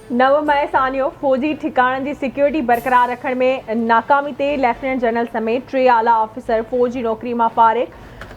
9 मई सानियो फौजी ठिकाणनि जी सिक्योरिटी बरक़रार रखण में नाकामी ते लेफ्टिनेंट जनरल समेत 3 आला ऑफिसर फौजी नौकरी मां फारिग।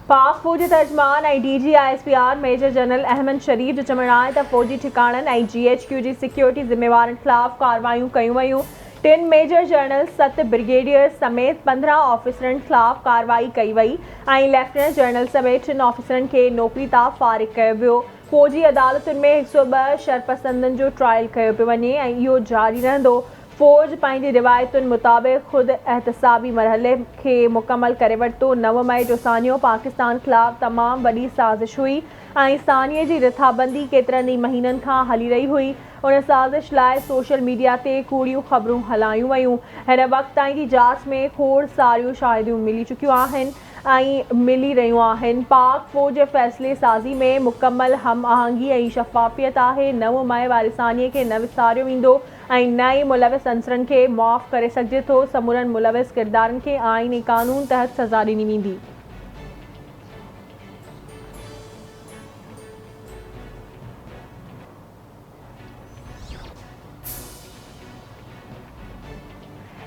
पाक फौज तर्जमान ऐं DG ISPR major general Ahmed Sharif जो चवणु आहे त फौजी ठिकाणनि ऐं GHQ जी सिक्योरिटी ज़िम्मेवारनि ख़िलाफ़ कार्रवायूं कयूं वयूं। 3 मेजर जनरल 7 ब्रिगेडियर समेत 15 ऑफिसरनि ख़िलाफ़ कार्रवाई कई वई ऐं लेफ्टिनेंट जनरल समेत 3 ऑफिसरनि खे नौकरी तां फारिग कयो वियो। फौजी अदालतुनि में 102 शरपसंदनि जो ट्रायल कयो पियो वञे ऐं इहो जारी रहंदो। फौज पंहिंजी रिवायतुनि मुताबिक़ ख़ुदि एहतसाबी मरहले खे मुकमल करे वरितो। 9 मई जो सानियो पाकिस्तान ख़िलाफ़ तमामु वॾी साज़िश हुई ऐं सानिए जी रिथाबंदी केतिरनि ई महीननि खां हली रही हुई। उन साज़िश लाइ सोशल मीडिया ते कूड़ियूं ख़बरूं हलायूं वयूं। हिन वक़्त ताईं जी जांच में खोड़ सारियूं शाहिदियूं मिली चुकियूं आहिनि ऐं मिली रहियूं आहिनि। पाक फौज जे फ़ैसिले साज़ी में मुकमल हम आहंगी ऐं शफ़ाफ़ियत आहे। 9 मई वारे सानिए खे न विसारियो वेंदो ऐं न ई मुलविस अंसरनि खे मुआफ़ करे सघिजे थो। समूरनि मुलविस किरदारनि खे आइन ऐं क़ानून तहत सज़ा ॾिनी वेंदी।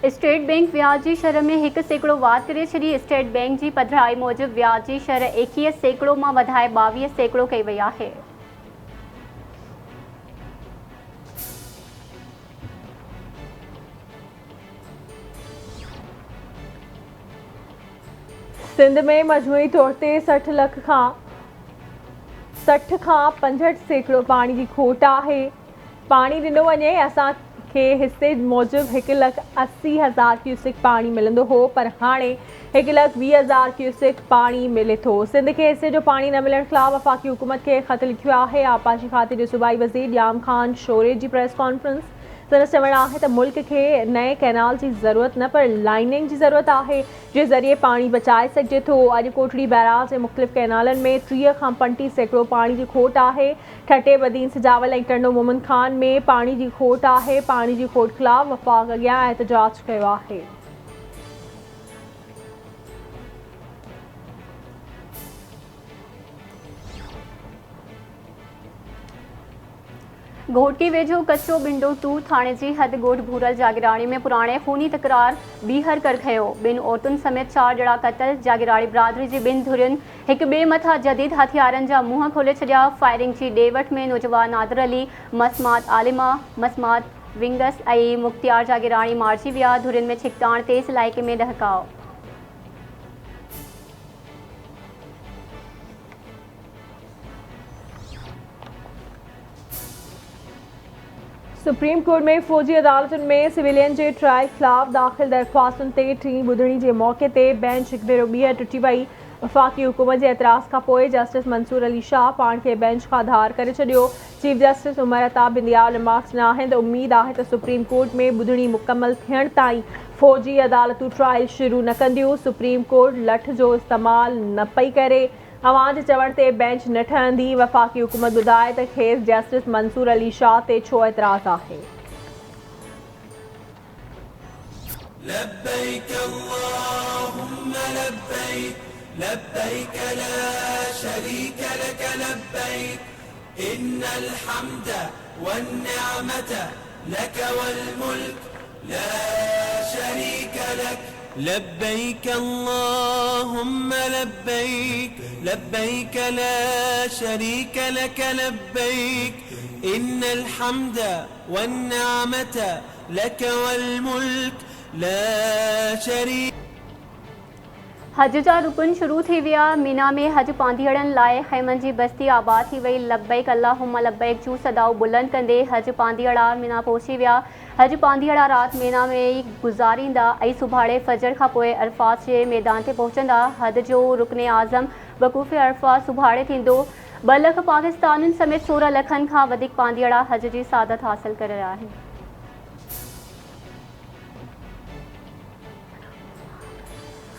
स्टेट बैंक व्याज जी शरह में 1% वाध करे छॾी। स्टेट बैंक जी पधिराई मूजिबि व्याज जी शरह 21% मां वधाए 22% कई वई आहे। सिंध में मजमूई तौर ते 60 खां 65% पाणी जी खोट आहे। पाणी ॾिनो वञे असांखे हिसे मूजिबि 1,80,000 क्यूसिक पाणी मिलंदो हो, पर हाणे 1,20,000 क्यूसिक पाणी मिले थो। सिंध खे हिसे जो पाणी न मिलण ख़िलाफ़ वफ़ाक़ी हुकूमत खे ख़त लिखियो आहे। आबपाशी खाते जो सूबाई वज़ीर ॼाम ख़ान शोरे जी प्रेस कॉन्फ्रेंस। संदसि चवणु आहे त मुल्क खे नए कैनाल जी ज़रूरत न पर लाइनिंग जी ज़रूरत आहे, जे ज़रिए पाणी बचाए सघिजे थो। अॼु कोटड़ी बैराज जे मुख़्तलिफ़ कैनालनि में 30 खां 35% पाणी जी खोट आहे। ठटे बदीन सिजावल ऐं टंडो मोमिन खान में पाणी जी खोट आहे। पाणी जी खोट ख़िलाफ़ वफ़ाक़ अॻियां एहतजाज कयो आहे। घोटकी वेझो कच्चो बिंडो 2 थाणे जी हद ॻोठ भूरल जागिराणी में पुराणे खूनी तकरार ॿीहर कर खयो। 2 औरतुनि समेत 4 ॼणा क़तल। जागिराणी बिरादरी जी 2 धुरियुनि हिक ॿिए मथां जदीद हथियारनि जा मुंहं खोले छॾिया। फायरिंग जी ॾे वठ में नौजवान नादिर अली, मसमात आलिमा, मसमात विंगस ऐं मुख्तियार जागिराणी मारिजी विया। धुरियुनि में छिकताण तेज़ इलाइक़े में ॾहकाओ। सुप्रीम कोर्ट में फौजी अदालतुनि में सिविलियन जे ट्रायल ख़िलाफ़ दाख़िल दरख़्वास्तुनि ते टीं ॿुधणी जे मौक़े ते बेंच हिकु भेरो ॿीहर टुटी वई। वफ़ाक़ी हुकूमत जे एतिराज़ खां पोइ जस्टिस मंसूर अली शाह पाण खे बेंच खां धार करे छॾियो। Chief justice Umar Ata बिंदियाल remarks न आहिनि त उमीद आहे त सुप्रीम कोर्ट में ॿुधणी मुकमल थियण ताईं फौजी अदालतूं ट्रायल शुरू न कंदियूं। सुप्रीम कोर्ट लठ जो इस्तेमालु न पई करे। अवां जे चवण ते बेंच न ठहंदी। वफ़ाक़ी हुकूमत ॿुधाए त खेसि जस्टिस मंसूर अली शाह ते छो एतिराज़ आहे। लब्बैक अल्लाहुम्मा लब्बैक लब्बैक ला शरीक लक लब्बैक इन्नल हम्द वन्निअमत लक वल मुल्क ला शरीक लक लब्बैक अल्लाहुम्मा लब्बैक लब्बैक ला शरीक लक लब्बैक इन्नल हम्द वन्निअमत लक वल मुल्क ला शरीक। हज जा रुकन शुरू थी विया। मीना में हज पांधीअड़नि लाइ ख़ैमनि जी बस्ती आबाद थी वई। लब्बैक अल्लाहुम्मा लब्बैक जूं सदाऊं बुलंद कंदे हज पांधीअड़ा मीना पहुची विया। हज पांधीअड़ा राति मीना में ई गुज़ारींदा ऐं सुभाणे फजर खां पोइ अरफात जे मैदान ते पहुचंदा। हज जो रुकने आज़म वक़ूफ़ अरफात सुभाणे थींदो। 2 लख पाकिस्तानियुनि समेत 16 लखनि खां वधीक पांधीअड़ा हज जी सादत हासिल करे आहिनि।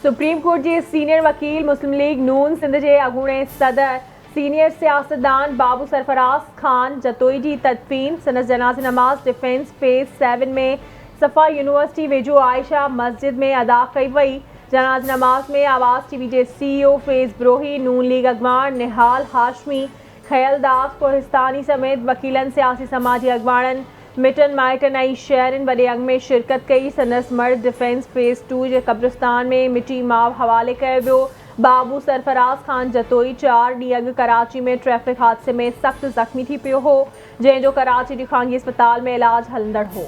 सुप्रीम कोर्ट जे सीनियर वकील मुस्लिम लीग नून सिंध जे अॻूणे सदर सीनियर सियासतदान बाबू सरफराज़ खान जतोई जी तदफ़ीन। संदसि जनाज़े नमाज़ डिफेंस फेज़ 7 में सफ़ा यूनिवर्सिटी वेझो आयशा मस्जिद में अदा कई वई। जनाज़े नमाज़ में आवाज़ टीवी जे CEO फैज़ ब्रोही, नून लीग अॻवान निहाल हाशमी, ख़यलदास कोहिस्तानी समेत वकीलनि सियासी समाजी अॻवाननि मिटन माइटन ऐं शहरनि वॾे अंग में शिरकत कई। संदसि मर्द डिफेंस फेज़ 2 जे क़ब्रिस्तान में मिटी माव हवाले कयो वियो। बाबू सरफराज़ खान जतोई 4 ॾींहं अॻु कराची में ट्रैफ़िक हादसे में सख़्तु ज़ख़्मी थी पियो हो, जंहिंजो कराची ॾिखांगी अस्पताल में इलाज हलंदड़ हो।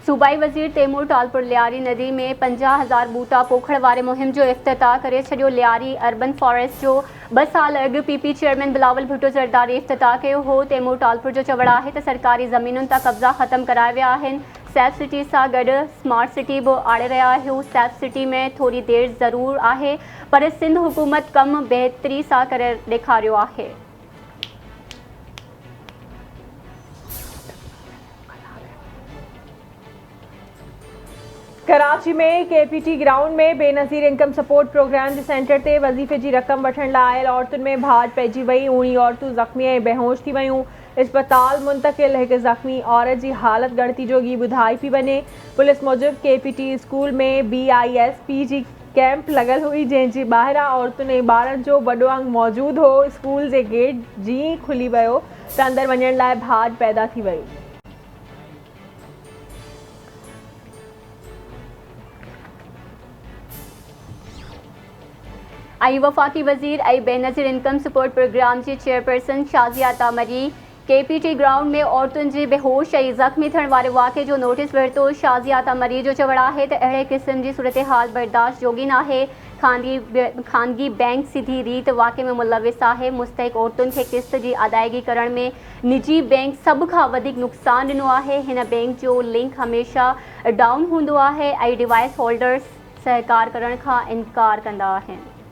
सूबाई वज़ीर तैमूर टालपुर लियारी नदी में 50,000 बूटा पोखण वारे मुहिम जो इफ़्तिताह करे छॾियो। लियारी अर्बन फॉरेस्ट जो 2 साल अॻु पीपी चेयरमैन बिलावल भुट्टो ज़रदारी इफ़्तिताह कयो हो। तैमूर टालपुर जो चवणु आहे त सरकारी ज़मीनुनि तां कब्ज़ा ख़तमु कराए विया आहिनि। सेफ सिटी सां गॾु स्मार्ट सिटी बि आणे रहिया आहियूं। सेफ सिटी में थोरी देरि ज़रूर आहे, पर सिंध हुकूमत कमु बहितरी सां करे ॾेखारियो आहे। कराची में KPT ग्राउंड में बेनज़ीर इनकम सपोर्ट प्रोग्राम जे सेंटर ते वज़ीफ़े जी रक़म वठण लाइ आयल औरतुनि में भाॼ पइजी वई। 19 औरतूं ज़ख़्मी ऐं बेहोश थी वयूं। इस्पताल मुंतक़िल हिकु ज़ख़्मी औरत जी हालत ॻणती जोगी ॿुधाई पई वञे। पुलिस मूजिबि KPT स्कूल में BISP जी कैंप लॻल हुई, जंहिंजी ॿाहिरां औरतुनि ऐं ॿारनि जो वॾो अंग मौजूदु हो। स्कूल जे गेट जीअं खुली वियो त अंदरि वञण लाइ भाॼ पैदा थी वई। ऐं वफ़ाक़ी वज़ीर ऐं बेनज़ीर इनकम सपोर्ट प्रोग्राम जी चेयरपर्सन शाज़िया तामरी KPT ग्राउंड में औरतुनि जे बेहोश ऐं ज़ख़्मी थियण वारे वाक़े जो नोटिस वरितो। शाज़िया तामरी जो चवणु आहे त अहिड़े क़िस्म जी सूरतहाल बर्दाश्त जोगी नाहे। ख़ानगी बैंक सीधी रीत वाक़े में मुलविस आहे। मुस्तहिक़ औरतुनि खे क़िस्त जी अदायगी करण में निजी बैंक सभ खां वधीक नुक़सान ॾिनो आहे। हिन बैंक जो लिंक हमेशह डाउन हूंदो आहे ऐं डिवाइस होल्डर्स सहकार करण खां इनकार कंदा आहिनि।